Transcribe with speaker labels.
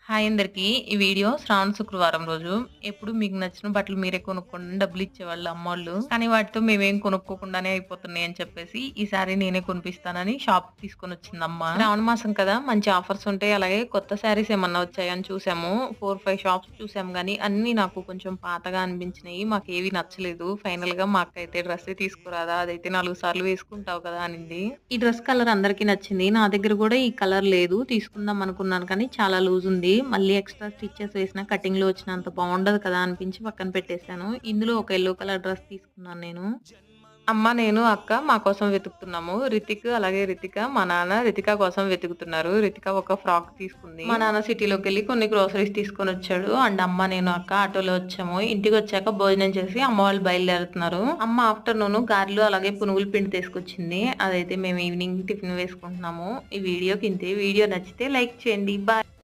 Speaker 1: Hi అందరికి. ఈ video శ్రావణ శుక్రవారం రోజు. ఎప్పుడు మీకు నచ్చిన బట్టలు మీరే కొనుక్కోండి డబ్బులిచ్చేవాళ్ళు అమ్మోళ్ళు. కానీ వాటితో మేమేం కొనుక్కోకుండానే అయిపోతున్నాయి అని చెప్పేసి ఈసారి నేనే కొనిపిస్తానని షాప్‌కి తీసుకొనొచ్చిందమ్మ. శ్రావణ మాసం కదా! మంచి ఆఫర్స్ ఉంటాయి. అలాగే కొత్త శారీస్ ఏమన్నా వచ్చాయని చూసాము. 4, 5 షాప్స్ చూసాము గానీ అన్నీ నాకు కొంచెం పాతగా అనిపించినాయి. మాకేవి నచ్చలేదు. ఫైనల్‌గా మా అక్క అయితే డ్రెస్సే తీసుకురాదా అదైతే 4 సార్లు వేసుకుంటావు కదా! అనింది. ఈ డ్రెస్ కలర్ అందరికీ నచ్చింది. నా దగ్గర గూడా ఈ కలర్ లేదు. తీసుకుందాం అనుకున్నాను కానీ చాలా లూజ్ ఉంది. మళ్ళీ ఎక్స్‌ట్రా స్టిచెస్ వేసినా కటింగ్‌లో వచ్చినంత బావుండదు కదా! అనిపించి పక్కన పెట్టేసాను. ఇందులో ఒక యెల్లో కలర్ డ్రెస్ తీసుకున్నాను నేను. అమ్మ, నేను, అక్క మా కోసం వెతుకుతున్నాము. రితిక్ అలాగే రితిక, మా నాన్న రితిక కోసం వెతుకుతున్నారు. రితిక ఒక ఫ్రాక్ తీసుకుంది. మా నాన్న సిటీలోకెళ్ళి కొన్ని గ్రోసరీస్ తీసుకొనొచ్చాడు. అండ్ అమ్మ, నేను, అక్క ఆటోలో వచ్చాము. ఇంటికొచ్చాక భోజనం చేసి అమ్మ వాళ్ళు బయలుదేరుతున్నారు. అమ్మ ఆఫ్టర్‌నూన్ గారెలు అలాగే పునుగుల పిండి తీసుకొచ్చింది. అదైతే మేము ఈవినింగ్ టిఫిన్ వేసుకుంటున్నాము. ఈ వీడియోకి ఇంతే. వీడియో నచ్చితే లైక్ చేయండి. బాయ్.